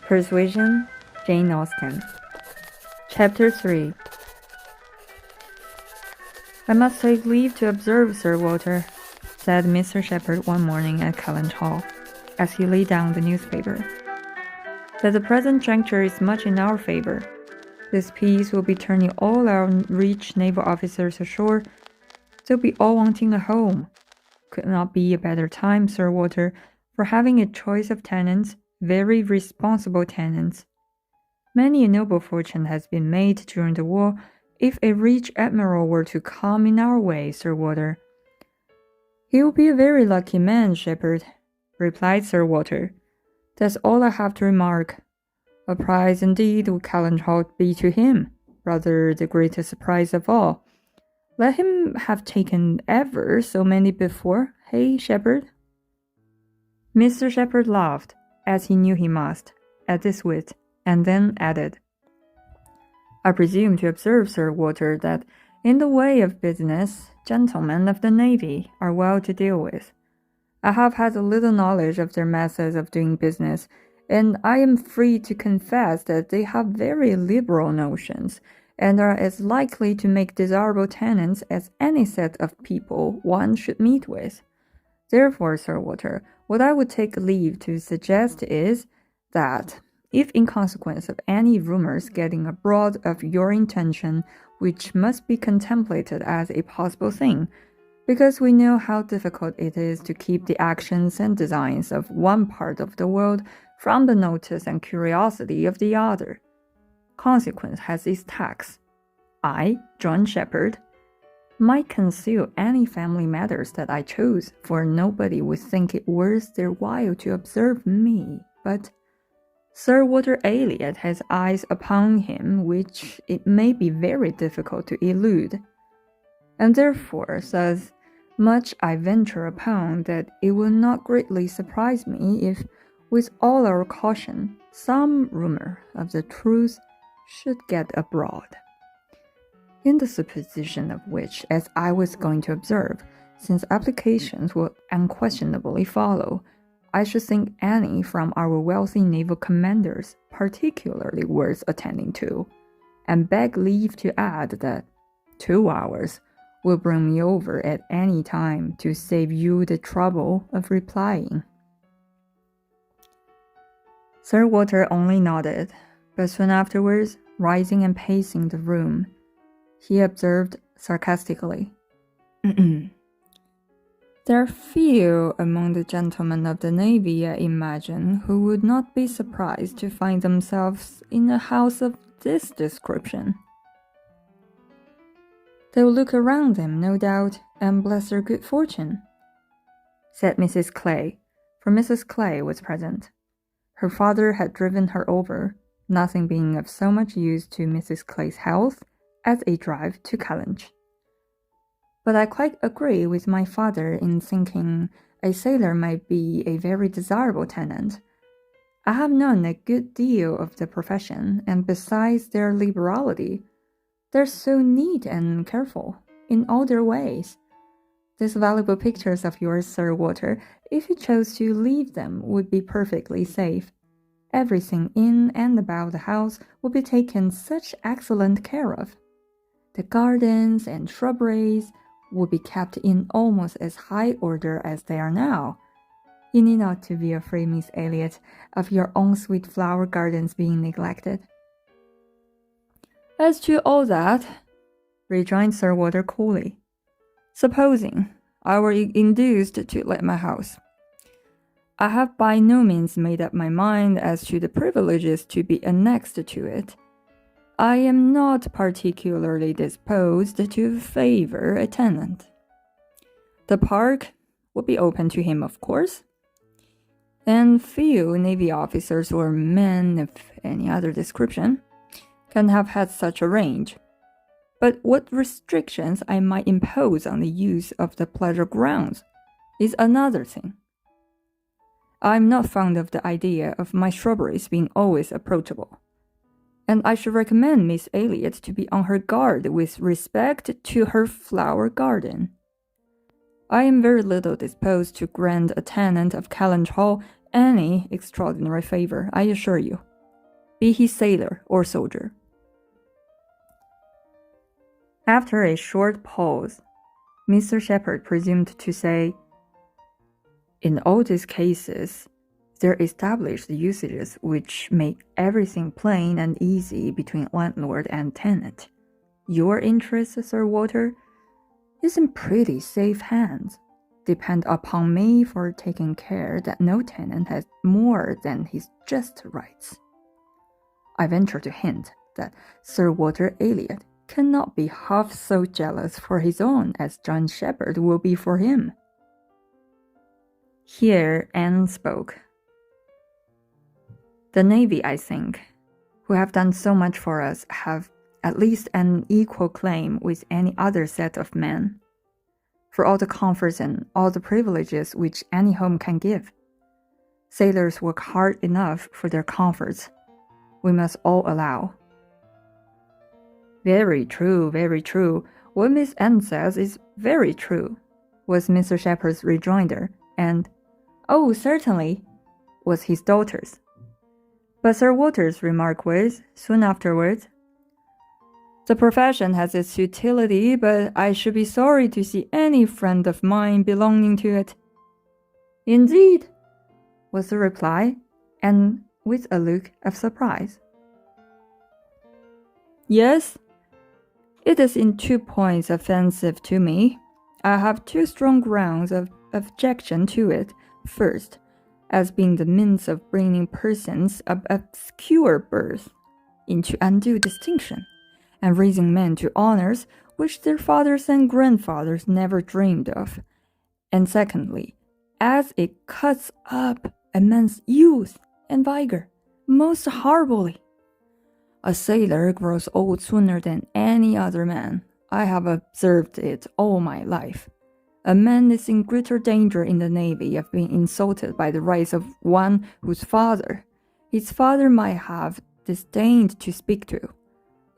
Persuasion, Jane Austen. Chapter 3. "I must take leave to observe, Sir Walter," said Mr. Shepherd one morning at Kellynch Hall, as he laid down the newspaper, "that the present juncture is much in our favor. This peace will be turning all our rich naval officers ashore. They'll be all wanting a home. Could not be a better time, Sir Walter, for having a choice of tenants, very responsible tenants. Many a noble fortune has been made during the war. If a rich admiral were to come in our way, Sir Walter." "He will be a very lucky man, Shepherd," replied Sir Walter. "That's all I have to remark. A prize indeed would Kellynch Hall be to him, rather the greatest surprise of all. Let him have taken ever so many before, hey, Shepherd?" Mr. Shepherd laughed, as he knew he must, at this wit, and then added, "I presume to observe, Sir Walter, that in the way of business, gentlemen of the Navy are well to deal with. I have had a little knowledge of their methods of doing business, and I am free to confess that they have very liberal notions, and are as likely to make desirable tenants as any set of people one should meet with. Therefore, Sir Walter, what I would take leave to suggest is that, if in consequence of any rumors getting abroad of your intention, which must be contemplated as a possible thing, because we know how difficult it is to keep the actions and designs of one part of the world from the notice and curiosity of the other. Consequence has its tax. I, John Shepherd, might conceal any family matters that I chose, for nobody would think it worth their while to observe me, but Sir Walter Elliot has eyes upon him which it may be very difficult to elude, and therefore thus much I venture upon that it will not greatly surprise me if, with all our caution, some rumor of the truth should get abroad. In the supposition of which, as I was going to observe, since applications will unquestionably follow, I should think any from our wealthy naval commanders particularly worth attending to, and beg leave to add that 2 hours will bring me over at any time to save you the trouble of replying." Sir Walter only nodded, but soon afterwards, rising and pacing the room, he observed sarcastically, "There are few among the gentlemen of the Navy, I imagine, who would not be surprised to find themselves in a house of this description. They will look around them, no doubt, and bless their good fortune," said Mrs. Clay, for Mrs. Clay was present. Her father had driven her over, nothing being of so much use to Mrs. Clay's health as a drive to Kellynch. "But I quite agree with my father in thinking a sailor might be a very desirable tenant. I have known a good deal of the profession, and besides their liberality, they're so neat and careful in all their ways. These valuable pictures of yours, Sir Walter, if you chose to leave them, would be perfectly safe. Everything in and about the house would be taken such excellent care of. The gardens and shrubberies would be kept in almost as high order as they are now. You need not to be afraid, Miss Elliot, of your own sweet flower gardens being neglected." "As to all that," rejoined Sir Walter coolly, "supposing I were induced to let my house, I have by no means made up my mind as to the privileges to be annexed to it. I am not particularly disposed to favor a tenant. The park would be open to him, of course, and few Navy officers or men of any other description can have had such a range. But what restrictions I might impose on the use of the pleasure grounds is another thing. I'm not fond of the idea of my shrubberies being always approachable, and I should recommend Miss Elliot to be on her guard with respect to her flower garden. I am very little disposed to grant a tenant of Kellynch Hall any extraordinary favor, I assure you, be he sailor or soldier. After a short pause, Mr. Shepherd presumed to say, in all these cases, there are established usages which make everything plain and easy between landlord and tenant. Your interest, Sir Walter, is in pretty safe hands. Depend upon me for taking care that no tenant has more than his just rights. I venture to hint that Sir Walter Elliot cannot be half so jealous for his own as John Shepherd will be for him. Here Anne spoke. The Navy, I think, who have done so much for us, have at least an equal claim with any other set of men, for all the comforts and all the privileges which any home can give. Sailors work hard enough for their comforts, we must all allow. Very true, very true. What Miss Anne says is very true, was Mr. Shepherd's rejoinder, and, oh, certainly, was his daughter's. But Sir Walter's remark was, soon afterwards, the profession has its utility, but I should be sorry to see any friend of mine belonging to it. Indeed, was the reply, and with a look of surprise. Yes, it is in 2 points offensive to me. I have 2 strong grounds of objection to it. First, as being the means of bringing persons of obscure birth into undue distinction, and raising men to honors which their fathers and grandfathers never dreamed of. And secondly, as it cuts up a man's youth and vigor most horribly. A sailor grows old sooner than any other man. I have observed it all my life. A man is in greater danger in the Navy of being insulted by the rights of one whose father his father might have disdained to speak to,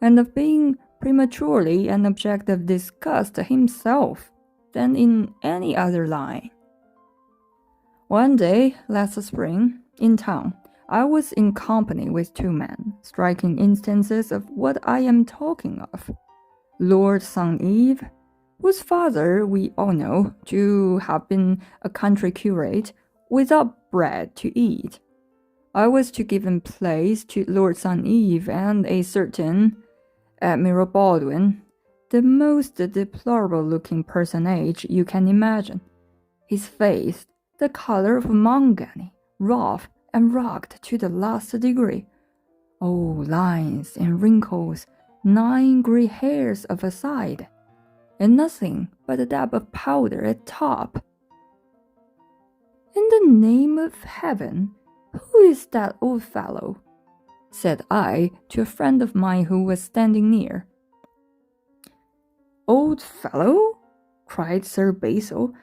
and of being prematurely an object of disgust himself than in any other line. One day, last spring, in town, I was in company with 2 men, striking instances of what I am talking of. Lord St. whose father we all know to have been a country curate without bread to eat. I was to give in place to Lord St. and a certain Admiral Baldwin, the most deplorable-looking personage you can imagine. His face, the color of mahogany, rough and rugged to the last degree. Oh, lines and wrinkles, 9 gray hairs of a side, and nothing but a dab of powder at top. In the name of heaven, who is that old fellow? Said I to a friend of mine who was standing near. Old fellow? Cried Sir Basil.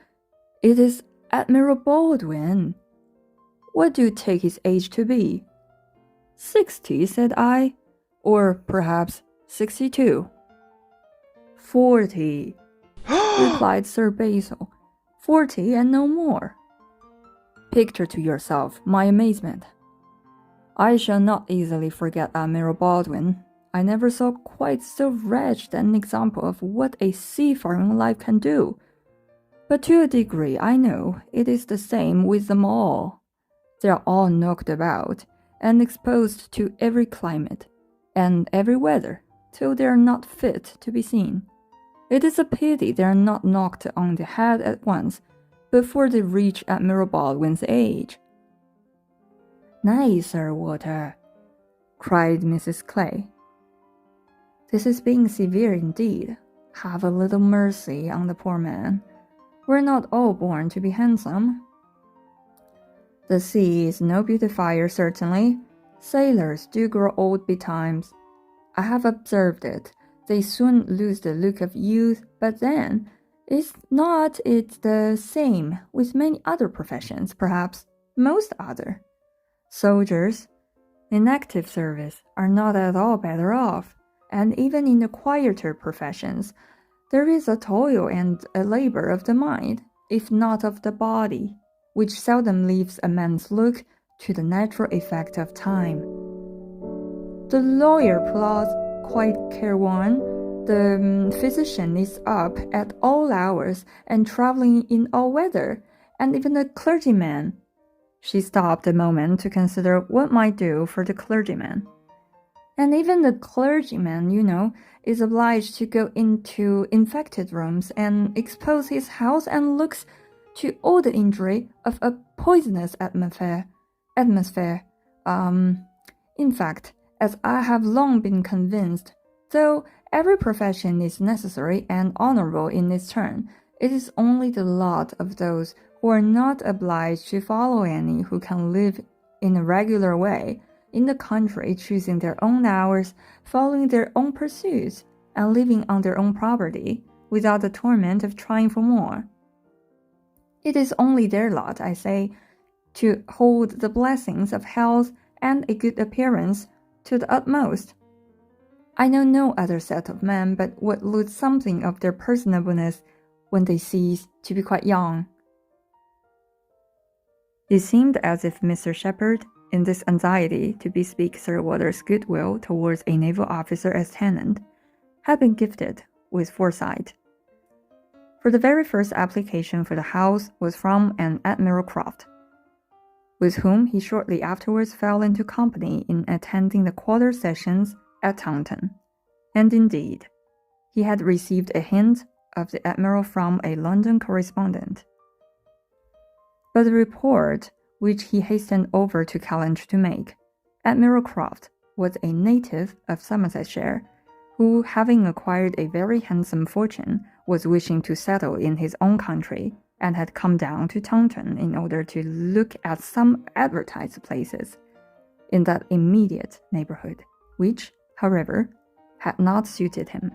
It is Admiral Baldwin. What do you take his age to be? 60, said I, or perhaps 62. 40, replied Sir Basil. 40 and no more. Picture to yourself my amazement. I shall not easily forget Admiral Baldwin. I never saw quite so wretched an example of what a seafaring life can do. But to a degree, I know it is the same with them all. They are all knocked about, and exposed to every climate, and every weather, till they are not fit to be seen. It is a pity they are not knocked on the head at once, before they reach Admiral Baldwin's age. Nay, Sir Walter, cried Mrs. Clay. This is being severe indeed. Have a little mercy on the poor man. We're not all born to be handsome. The sea is no beautifier, certainly. Sailors do grow old betimes. I have observed it. They soon lose the look of youth, but then, is not it the same with many other professions, perhaps most other? Soldiers, in active service, are not at all better off, and even in the quieter professions, there is a toil and a labor of the mind, if not of the body. which seldom leaves a man's look to the natural effect of time. The lawyer plods, quite careworn. The physician is up at all hours and traveling in all weather, and even the clergyman. She stopped a moment to consider what might do for the clergyman. And even the clergyman, is obliged to go into infected rooms and expose his house and looks to all the injury of a poisonous atmosphere. In fact, as I have long been convinced, though every profession is necessary and honorable in its turn, it is only the lot of those who are not obliged to follow any who can live in a regular way, in the country, choosing their own hours, following their own pursuits, and living on their own property, without the torment of trying for more. It is only their lot, I say, to hold the blessings of health and a good appearance to the utmost. I know no other set of men but would lose something of their personableness when they cease to be quite young. It seemed as if Mr. Shepherd, in this anxiety to bespeak Sir Walter's goodwill towards a naval officer as tenant, had been gifted with foresight. For the very first application for the house was from an Admiral Croft, with whom he shortly afterwards fell into company in attending the quarter sessions at Taunton, and indeed, he had received a hint of the Admiral from a London correspondent. But the report which he hastened over to Kellynch to make, Admiral Croft was a native of Somersetshire, who, having acquired a very handsome fortune, was wishing to settle in his own country, and had come down to Taunton in order to look at some advertised places in that immediate neighbourhood, which, however, had not suited him.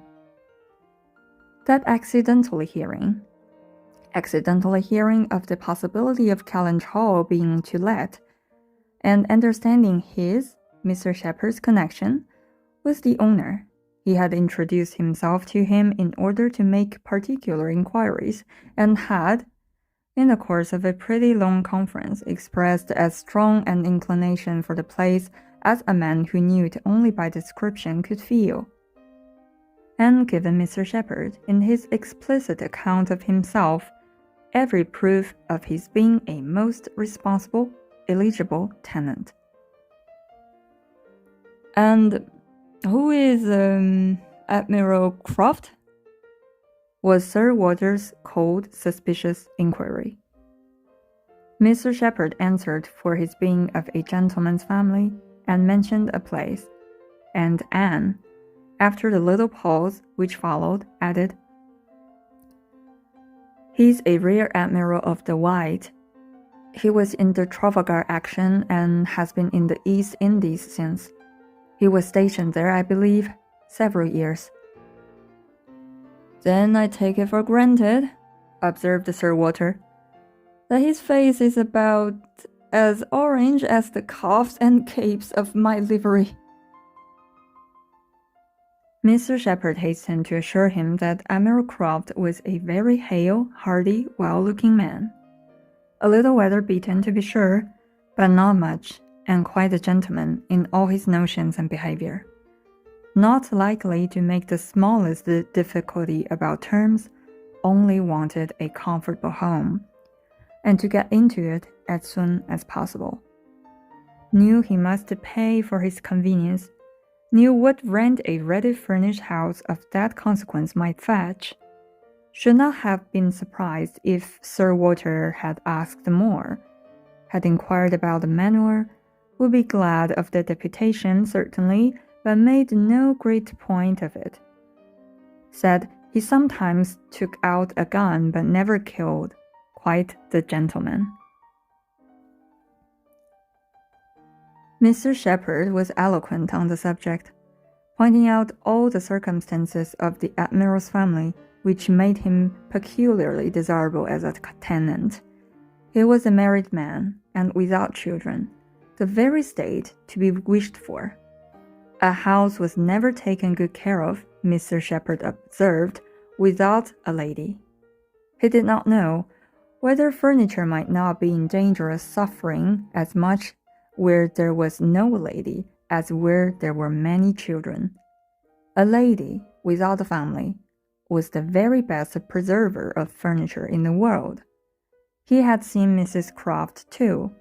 That accidentally hearing of the possibility of Kellynch Hall being to let, and understanding his, Mr. Shepherd's connection with the owner, he had introduced himself to him in order to make particular inquiries, and had, in the course of a pretty long conference, expressed as strong an inclination for the place as a man who knew it only by description could feel, and given Mr. Shepherd, in his explicit account of himself, every proof of his being a most responsible, eligible tenant. And who is Admiral Croft? Was Sir Walter's cold, suspicious inquiry. Mr. Shepherd answered for his being of a gentleman's family, and mentioned a place, and Anne, after the little pause which followed, added, "He's a rear admiral of the White. He was in the Trafalgar action and has been in the East Indies since. He was stationed there, I believe, several years." "Then I take it for granted," observed Sir Walter, "that his face is about as orange as the cuffs and capes of my livery." Mr. Shepherd hastened to assure him that Admiral Croft was a very hale, hearty, well-looking man. A little weather-beaten, to be sure, but not much, and quite a gentleman in all his notions and behavior. Not likely to make the smallest difficulty about terms, only wanted a comfortable home, and to get into it as soon as possible. Knew he must pay for his convenience, knew what rent a ready-furnished house of that consequence might fetch, should not have been surprised if Sir Walter had asked more, had inquired about the manor, would be glad of the deputation, certainly, but made no great point of it. Said he sometimes took out a gun but never killed, quite the gentleman. Mr. Shepherd was eloquent on the subject, pointing out all the circumstances of the Admiral's family which made him peculiarly desirable as a tenant. He was a married man, and without children, the very state to be wished for. A house was never taken good care of, Mr. Shepherd observed, without a lady. He did not know whether furniture might not be in danger of suffering as much where there was no lady as where there were many children. A lady without a family was the very best preserver of furniture in the world. He had seen Mrs. Croft too.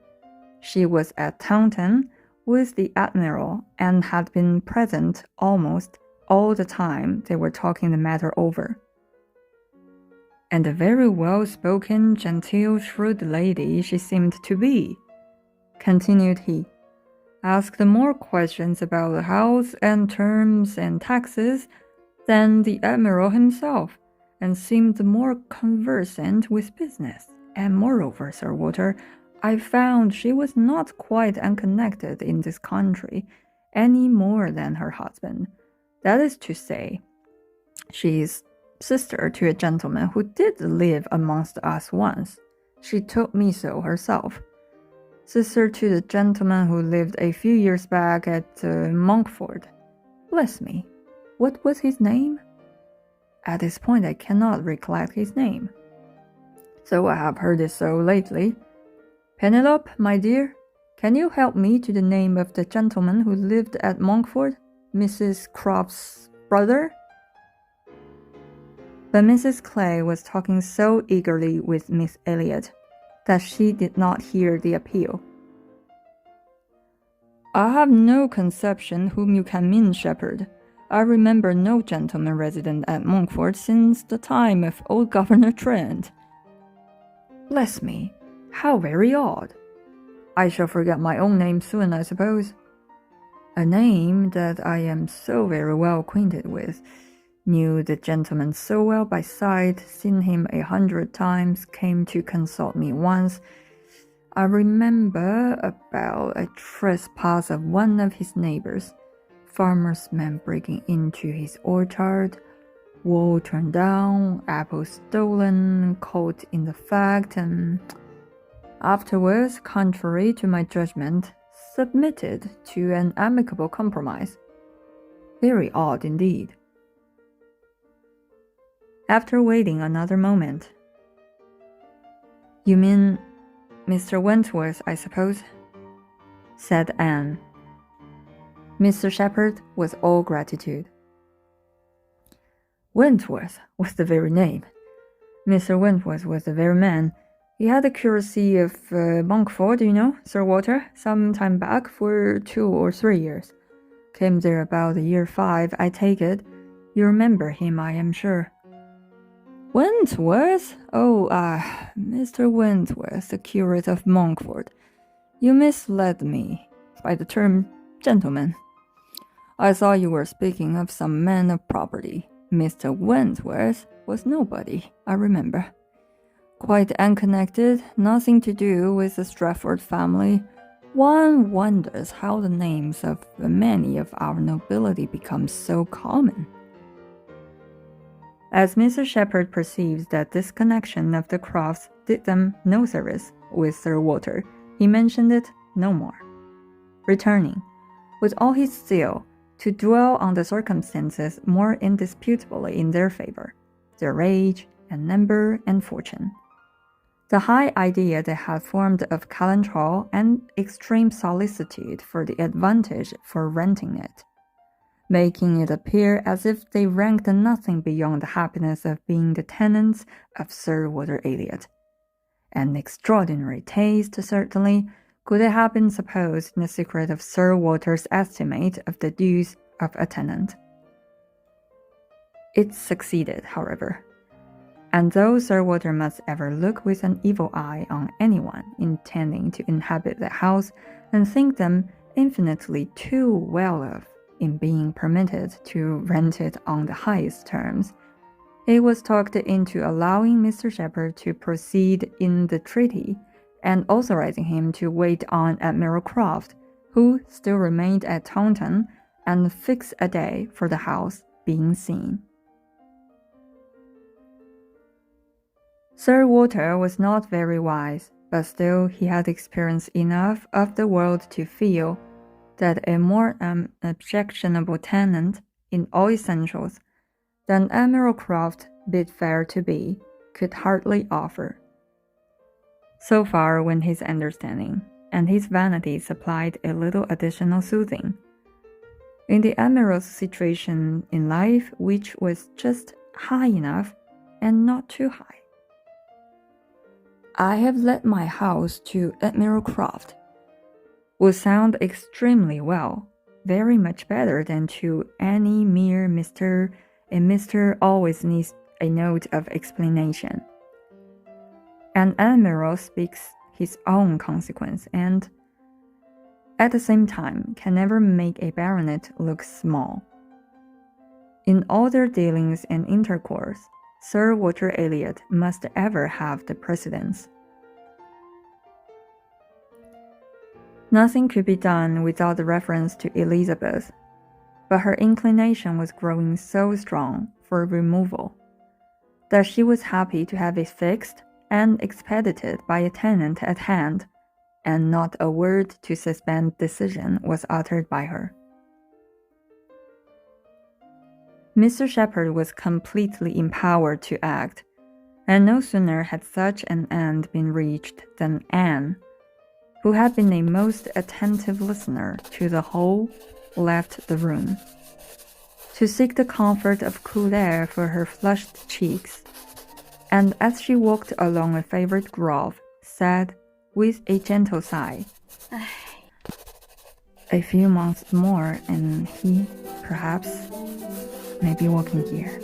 She was at Taunton with the Admiral and had been present almost all the time they were talking the matter over. And a very well-spoken, genteel, shrewd lady she seemed to be, continued he. Asked more questions about the house and terms and taxes than the Admiral himself, and seemed more conversant with business. And moreover, Sir Walter, I found she was not quite unconnected in this country any more than her husband. That is to say, she is sister to a gentleman who did live amongst us once. She told me so herself. Sister to the gentleman who lived a few years back at Monkford. Bless me, what was his name? At this point I cannot recollect his name. So I have heard it so lately. Penelope, my dear, can you help me to the name of the gentleman who lived at Monkford, Mrs. Croft's brother? But Mrs. Clay was talking so eagerly with Miss Elliot that she did not hear the appeal. I have no conception whom you can mean, Shepherd. I remember no gentleman resident at Monkford since the time of old Governor Trent. Bless me, how very odd. I shall forget my own name soon, I suppose. A name that I am so very well acquainted with. Knew the gentleman so well by sight, seen him 100 times, came to consult me once. I remember about a trespass of one of his neighbors, farmer's man breaking into his orchard, wall turned down, apples stolen, caught in the fact, and afterwards, contrary to my judgment, submitted to an amicable compromise. Very odd indeed. After waiting another moment, You mean Mr. Wentworth, I suppose? Said Anne. Mr. Shepherd was all gratitude. Wentworth was the very name. Mr. Wentworth was the very man. He had the curacy of Monkford, you know, Sir Walter, some time back for 2 or 3 years. Came there about the year 5, I take it. You remember him, I am sure. Wentworth? Oh, Mr. Wentworth, the curate of Monkford. You misled me by the term gentleman. I thought you were speaking of some man of property. Mr. Wentworth was nobody, I remember. Quite unconnected, nothing to do with the Stratford family. One wonders how the names of many of our nobility become so common. As Mr. Shepherd perceived that this connection of the Crofts did them no service with Sir Walter, he mentioned it no more, returning, with all his zeal, to dwell on the circumstances more indisputably in their favor, their age and number and fortune. The high idea they had formed of Callan Hall and extreme solicitude for the advantage for renting it, making it appear as if they ranked nothing beyond the happiness of being the tenants of Sir Walter Elliot. An extraordinary taste, certainly, could it have been supposed in the secret of Sir Walter's estimate of the dues of a tenant. It succeeded, however. And though Sir Walter must ever look with an evil eye on anyone intending to inhabit the house and think them infinitely too well off in being permitted to rent it on the highest terms, it was talked into allowing Mr. Shepherd to proceed in the treaty and authorizing him to wait on Admiral Croft, who still remained at Taunton, and fix a day for the house being seen. Sir Walter was not very wise, but still he had experience enough of the world to feel that a more objectionable tenant in all essentials than Admiral Croft bid fair to be could hardly offer. So far went his understanding, and his vanity supplied a little additional soothing. In the Admiral's situation in life, which was just high enough and not too high. "I have let my house to Admiral Croft," would sound extremely well, very much better than to any mere Mr. And Mr. always needs a note of explanation. An admiral speaks his own consequence and, at the same time, can never make a baronet look small. In all their dealings and intercourse, Sir Walter Elliot must ever have the precedence. Nothing could be done without the reference to Elizabeth, but her inclination was growing so strong for removal that she was happy to have it fixed and expedited by a tenant at hand, and not a word to suspend decision was uttered by her. Mr. Shepherd was completely empowered to act, and no sooner had such an end been reached than Anne, who had been a most attentive listener to the whole, left the room, to seek the comfort of cool air for her flushed cheeks, and as she walked along a favorite grove, said, with a gentle sigh, "A few months more, and he, perhaps, may be walking here."